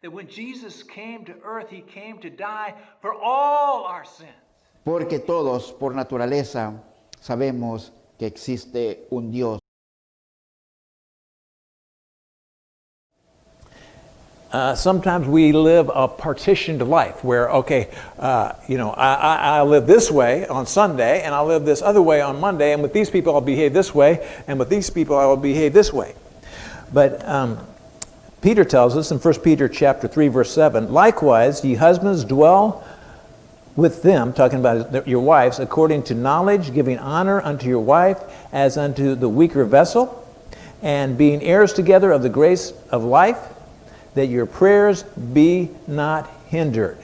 That when Jesus came to earth, he came to die for all our sins. Porque todos, por naturaleza, sabemos que existe un Dios. Sometimes we live a partitioned life where, I live this way on Sunday and I live this other way on Monday, and with these people I'll behave this way, and with these people I will behave this way. But Peter tells us in 1 Peter chapter 3, verse 7, likewise, ye husbands dwell with them, talking about your wives, according to knowledge, giving honor unto your wife as unto the weaker vessel, and being heirs together of the grace of life, that your prayers be not hindered.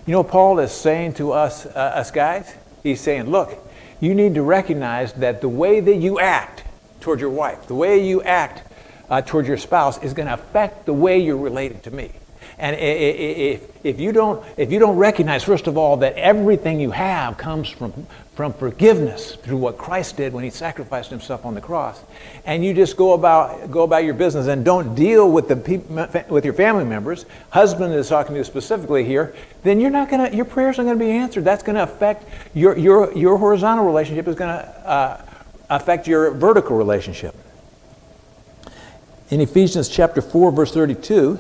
You know, Paul is saying to us guys, he's saying, look, you need to recognize that the way that you act toward your wife, the way you act toward your spouse is going to affect the way you're related to me. And if you don't recognize, first of all, that everything you have comes from forgiveness through what Christ did when he sacrificed himself on the cross, and you just go about your business and don't deal with with your family members, husband is talking to you specifically here, then your prayers aren't going to be answered. That's going to affect your horizontal relationship. Is going to affect your vertical relationship. In Ephesians chapter 4, verse 32,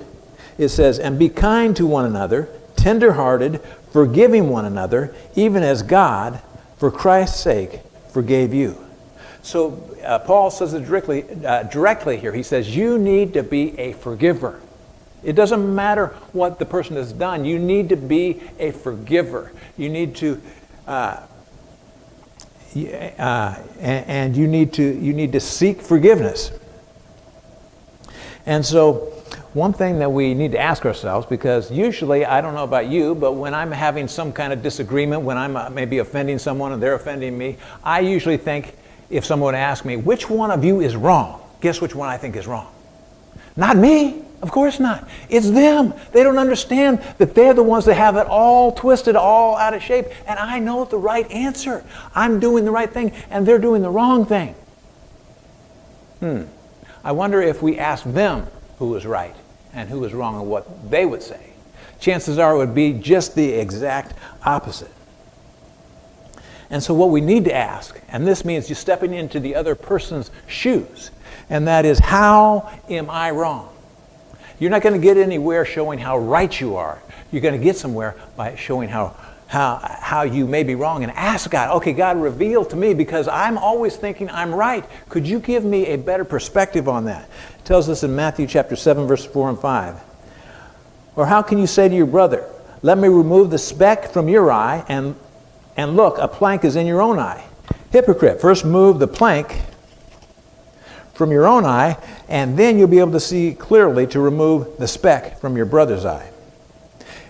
it says, and be kind to one another, tender-hearted, forgiving one another, even as God, for Christ's sake, forgave you. So Paul says it directly here. He says, you need to be a forgiver. It doesn't matter what the person has done. You need to be a forgiver. You need to, and you need to seek forgiveness. And so, one thing that we need to ask ourselves, because usually, I don't know about you, but when I'm having some kind of disagreement, when I'm maybe offending someone and they're offending me, I usually think, if someone asks me, which one of you is wrong? Guess which one I think is wrong? Not me, of course not. It's them. They don't understand that they're the ones that have it all twisted, all out of shape, and I know the right answer. I'm doing the right thing, and they're doing the wrong thing. I wonder if we asked them who was right and who was wrong and what they would say. Chances are it would be just the exact opposite. And so what we need to ask, and this means just stepping into the other person's shoes, and that is, how am I wrong? You're not going to get anywhere showing how right you are. You're going to get somewhere by showing how you may be wrong, and ask God, okay, God, reveal to me, because I'm always thinking I'm right. Could you give me a better perspective on that? It tells us in Matthew chapter 7, verse 4 and 5. Or how can you say to your brother, let me remove the speck from your eye, and look, a plank is in your own eye? Hypocrite, first move the plank from your own eye, and then you'll be able to see clearly to remove the speck from your brother's eye.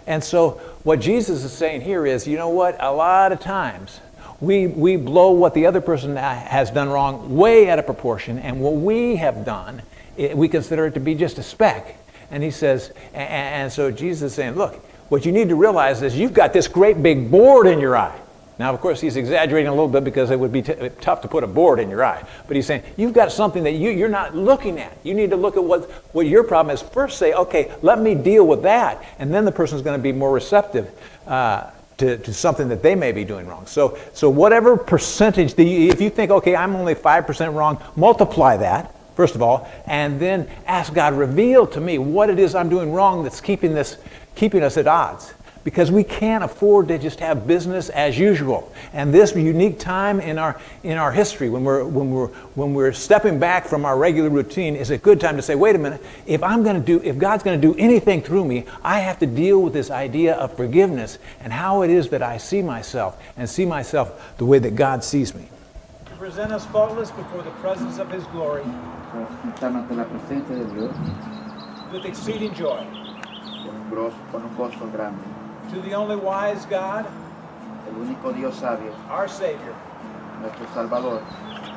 And so what Jesus is saying here is, you know what, a lot of times we blow what the other person has done wrong way out of proportion, and what we have done, we consider it to be just a speck. And he says, and so Jesus is saying, look, what you need to realize is you've got this great big board in your eye. Now, of course, he's exaggerating a little bit because it would be tough to put a board in your eye. But he's saying, you've got something that you're not looking at. You need to look at what your problem is. First say, okay, let me deal with that. And then the person's going to be more receptive to something that they may be doing wrong. So whatever percentage, if you think, okay, I'm only 5% wrong, multiply that, first of all, and then ask God, reveal to me what it is I'm doing wrong that's keeping us at odds. Because we can't afford to just have business as usual. And this unique time in our history, when we're stepping back from our regular routine, is a good time to say, wait a minute, if God's going to do anything through me, I have to deal with this idea of forgiveness and how it is that I see myself, and see myself the way that God sees me. To present us faultless before the presence of His glory, with exceeding joy. Con un gozo grande. To the only wise God, El único Dios sabio, our Savior, nuestro Salvador,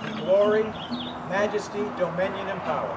be glory, majesty, dominion, and power.